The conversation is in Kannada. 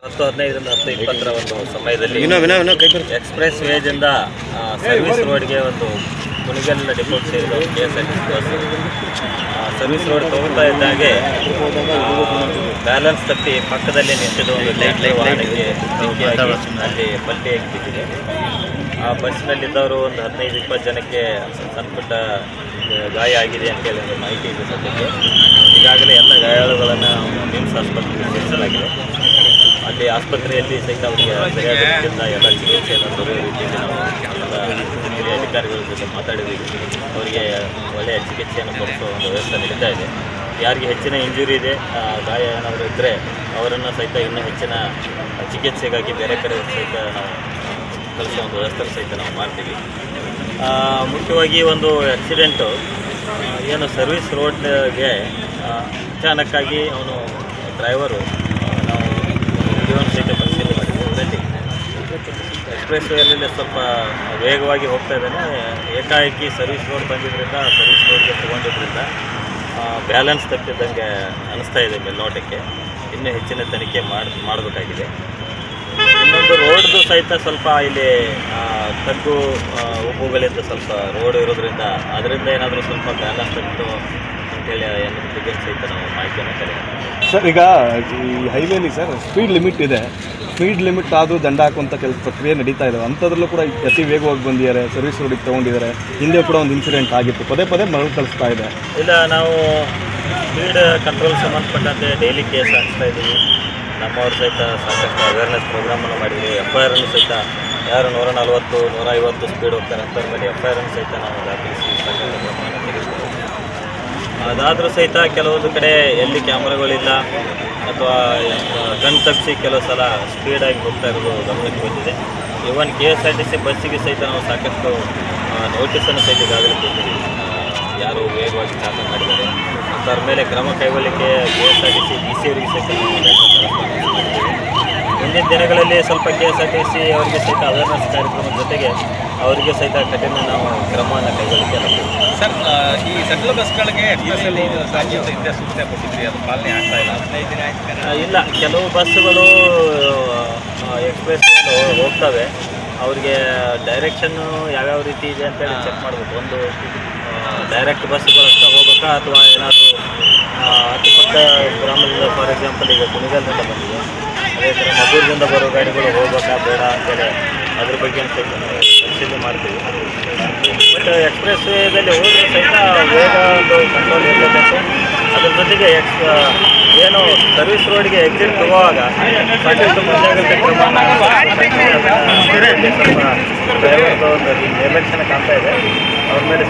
10-15ರಿಂದ 10-20 ಒಂದು ಸಮಯದಲ್ಲಿ ಎಕ್ಸ್ಪ್ರೆಸ್ ವೇದಿಂದ ಸರ್ವಿಸ್ ರೋಡ್ಗೆ ಒಂದು ಕುಣಿಗಲ್ ಡಿಪೋಟ್ ಸೇರಿದ KSRTC ಬಸ್ ಸರ್ವಿಸ್ ರೋಡ್ ತಗೋತಾ ಇದ್ದಾಗೆ ಬ್ಯಾಲೆನ್ಸ್ ತಪ್ಪಿ ಪಕ್ಕದಲ್ಲಿ ನಿಂತಿದ್ದು ಒಂದು ಲೈಟ್ ವಾಹನಕ್ಕೆ ಅಲ್ಲಿ ಪಲ್ಟಿ ಬಿದ್ದಿದೆ. ಆ ಬಸ್ನಲ್ಲಿದ್ದವರು ಒಂದು 15-20 ಜನಕ್ಕೆ ಸಣ್ಣ ಪುಟ್ಟ ಗಾಯ ಆಗಿದೆ ಅಂತೇಳಿ ಒಂದು ಮಾಹಿತಿ ಇದೆ. ಸದ್ಯಕ್ಕೆ ಈಗಾಗಲೇ ಎಲ್ಲ ಗಾಯಾಳುಗಳನ್ನು ಮಿಮ್ಸ್ ಆಸ್ಪತ್ರೆಗೆ ಸೇರಿಸಲಾಗಿದೆ. ಅಲ್ಲಿ ಆಸ್ಪತ್ರೆಯಲ್ಲಿ ಸಹಿತ ಅವರಿಗೆ ಸರಿಯಾದ ರೀತಿಯಿಂದ ಎಲ್ಲ ಚಿಕಿತ್ಸೆಯನ್ನು ದೊರೆಯುವ ರೀತಿಯಲ್ಲಿ ನಾವು ಹಿರಿಯ ಅಧಿಕಾರಿಗಳ ಜೊತೆ ಮಾತಾಡಿದ್ದೀವಿ. ಅವರಿಗೆ ಒಳ್ಳೆಯ ಚಿಕಿತ್ಸೆಯನ್ನು ಕೊಡಿಸುವ ಒಂದು ವ್ಯವಸ್ಥೆ ನಡೀತಾ ಇದೆ. ಯಾರಿಗೆ ಹೆಚ್ಚಿನ ಇಂಜುರಿ ಇದೆ, ಗಾಯ ಏನಾದರೂ ಇದ್ದರೆ ಅವರನ್ನು ಸಹಿತ ಇನ್ನೂ ಹೆಚ್ಚಿನ ಚಿಕಿತ್ಸೆಗಾಗಿ ಬೇರೆ ಕಡೆ ಸಹಿತ ನಾವು ಕಳಿಸೋ ಒಂದು ವ್ಯವಸ್ಥೆ ಸಹಿತ ನಾವು ಮಾಡ್ತೀವಿ. ಮುಖ್ಯವಾಗಿ ಒಂದು ಆಕ್ಸಿಡೆಂಟು ಏನು ಸರ್ವಿಸ್ ರೋಡ್ಗೆ ಅಚಾನಕ್ಕಾಗಿ ಅವನು ಡ್ರೈವರು ನಾವು ಜೀವನ ಸಹಿತ ಪರಿಶೀಲನೆ ಮಾಡಿದ್ದೀವಿ. ಎಕ್ಸ್ಪ್ರೆಸ್ ವೇಯಲ್ಲಿ ಸ್ವಲ್ಪ ವೇಗವಾಗಿ ಹೋಗ್ತಾ ಇದ್ದಾನೆ. ಏಕಾಏಕಿ ಸರ್ವಿಸ್ ರೋಡ್ ಬಂದಿದ್ದರಿಂದ ಸರ್ವಿಸ್ ರೋಡ್ಗೆ ತೊಗೊಂಡಿದ್ದರಿಂದ ಬ್ಯಾಲೆನ್ಸ್ ತಪ್ಪಿದ್ದಂಗೆ ಅನಿಸ್ತಾ ಇದೆ ಮೇಲ್ನೋಟಕ್ಕೆ. ಇನ್ನೂ ಹೆಚ್ಚಿನ ತನಿಖೆ ಮಾಡಬೇಕಾಗಿದೆ. ಇನ್ನೊಂದು ರೋಡ್ದು ಸಹಿತ ಸ್ವಲ್ಪ ಇಲ್ಲಿ ತಗ್ಗು ಉಬ್ಬುಗಳಿಂದ ಸ್ವಲ್ಪ ರೋಡ್ ಇರೋದ್ರಿಂದ ಅದರಿಂದ ಏನಾದರೂ ಸ್ವಲ್ಪ ಬ್ಯಾಲೆನ್ಸ್ ತಪ್ಪಿತು ಅಂತೇಳಿ ಅನ್ನೋದ್ರ ಬಗ್ಗೆ ಸಹಿತ ನಾವು ಮಾಹಿತಿಯನ್ನು ಕಲಿಯೋಣ. ಸರ್, ಈಗ ಈ ಹೈವೇಲಿ ಸರ್ ಸ್ಪೀಡ್ ಲಿಮಿಟ್ ಇದೆ. ಸ್ಪೀಡ್ ಲಿಮಿಟ್ ಆದರೂ ದಂಡ ಹಾಕುವಂಥ ಕೆಲಸ ಪ್ರಕ್ರಿಯೆ ನಡೀತಾ ಇದೆ. ಅಂಥದ್ರಲ್ಲೂ ಕೂಡ ಅತಿ ವೇಗವಾಗಿ ಬಂದಿದ್ದಾರೆ, ಸರ್ವಿಸ್ ರೋಡಿಗೆ ತೊಗೊಂಡಿದ್ದಾರೆ. ಹಿಂದೆ ಕೂಡ ಒಂದು ಇನ್ಸಿಡೆಂಟ್ ಆಗಿತ್ತು, ಪದೇ ಮರಳು ಕಳಿಸ್ತಾ ಇದೆ. ಇಲ್ಲ, ನಾವು ಸ್ಪೀಡ್ ಕಂಟ್ರೋಲ್ ಸಂಬಂಧಪಟ್ಟಂತೆ ಡೈಲಿ ಕೇಸ್ ಹಾಕ್ತಾ ಇದ್ದೀವಿ. ನಮ್ಮವ್ರು ಸಹಿತ ಸಾಕಷ್ಟು ಅವೇರ್ನೆಸ್ ಪ್ರೋಗ್ರಾಮನ್ನು ಮಾಡಿದ್ದೀವಿ. FIR ಅನ್ನು ಸಹಿತ ಯಾರು 140, 150 ಸ್ಪೀಡ್ ಹೋಗ್ತಾರೆ ಅಂಥವ್ರ ಮೇಲೆ FIR ಅನ್ನು ಸಹಿತ ನಾವು ದಾಖಲಿಸಿ ಸಾಕಷ್ಟು ಕ್ರಮವನ್ನು ತೆಗೆದುಕೊಳ್ಳುತ್ತೇವೆ. ಅದಾದರೂ ಸಹಿತ ಕೆಲವೊಂದು ಕಡೆ ಎಲ್ಲಿ ಕ್ಯಾಮ್ರಾಗಳಿಲ್ಲ ಅಥವಾ ಕಣ್ ತಪ್ಪಿಸಿ ಕೆಲವು ಸಲ ಸ್ಪೀಡಾಗಿ ಹೋಗ್ತಾ ಇರೋದು ಗಮನಕ್ಕೆ ಬಂದಿದೆ. ಇವನ್ KSRTC ಬಸ್ಸಿಗೆ ಸಹಿತ ನಾವು ಸಾಕಷ್ಟು ನೋಟಿಸನ್ನು ಸಹಿತ ಈಗಾಗಲೇ ಕೊಟ್ಟಿದ್ದೀವಿ. ಯಾರು ವೇಗವಾಗಿ ಚಾಲನೆ ಮಾಡಿದ್ದಾರೆ ಅಂಥವ್ರ ಮೇಲೆ ಕ್ರಮ ಕೈಗೊಳ್ಳಲಿಕ್ಕೆ KSRTC DC ಅವರಿಗೆ ಸಹಿತ ಮಾಡಿದ್ದೀವಿ. ಮುಂದಿನ ದಿನಗಳಲ್ಲಿ ಸ್ವಲ್ಪ KSRTC ಅವರಿಗೆ ಸಹಿತ ಅವೇರ್ನೆಸ್ ಕಾರ್ಯಕ್ರಮದ ಜೊತೆಗೆ ಅವರಿಗೆ ಸಹಿತ ಕಠಿಣ ನಾವು ಕ್ರಮವನ್ನು ಕೈಗೊಳ್ಳಲಿಕ್ಕೆ ಸರ್, ಈ ಸಕಲ ಬಸ್ಗಳಿಗೆ ಎಕ್ಸ್ಪ್ರೆಸ್ಸಲ್ಲಿ ಸಾಧ್ಯತೆ ಸೂಚನೆ ಕೊಟ್ಟಿದ್ರಿ, ಅದು ಪಾಲನೆ ಆಗ್ತಾ ಇಲ್ಲ. 15 ದಿನ ಆಯ್ತು. ಇಲ್ಲ, ಕೆಲವು ಬಸ್ಸುಗಳು ಎಕ್ಸ್ಪ್ರೆಸ್ ಹೋಗ್ತವೆ. ಅವ್ರಿಗೆ ಡೈರೆಕ್ಷನ್ನು ಯಾವ್ಯಾವ ರೀತಿ ಇದೆ ಅಂತೇಳಿ ಚೆಕ್ ಮಾಡಬೇಕು. ಒಂದು ಡೈರೆಕ್ಟ್ ಬಸ್ಸುಗಳು ಅಷ್ಟೇ ಹೋಗ್ಬೇಕಾ ಅಥವಾ ಏನಾದರೂ ಅಕ್ಕಪಕ್ಕ ಗ್ರಾಮದಿಂದ, ಫಾರ್ ಎಕ್ಸಾಂಪಲ್ ಈಗ ಕುಣಿಗಲ್ನಿಂದ ಬಂದಿದೆ, ಅದೇ ಥರ ಮದ್ದೂರಿನಿಂದ ಬರೋ ಗಾಡಿಗಳು ಹೋಗ್ಬೇಕಾ ಬೇಡ ಅಂತೇಳಿ ಅದ್ರ ಬಗ್ಗೆ ಪರಿಶೀಲನೆ ಮಾಡ್ತೀವಿ. ಬಟ್ ಎಕ್ಸ್ಪ್ರೆಸ್ ವೇದಲ್ಲಿ ಹೋದರೆ ಸಹಿತ ವೇಗ ಒಂದು ಕಂಟ್ರೋಲ್ ಇರಬೇಕು. ಅದ್ರ ಜೊತೆಗೆ ಏನು ಸರ್ವಿಸ್ ರೋಡ್ಗೆ ಎಕ್ಸಿಟ್ ತಗೋವಾಗ ಸಾಕಷ್ಟು ಮುಂಜಾಗ್ರತೆ ಕ್ರಮ ಸ್ವಲ್ಪ ಡ್ರೈವರ್ದು ಒಂದು ನಿರ್ಲಕ್ಷ್ಯ ಕಾಣ್ತಾ ಇದೆ. ಅವ್ರ ಮೇಲೆ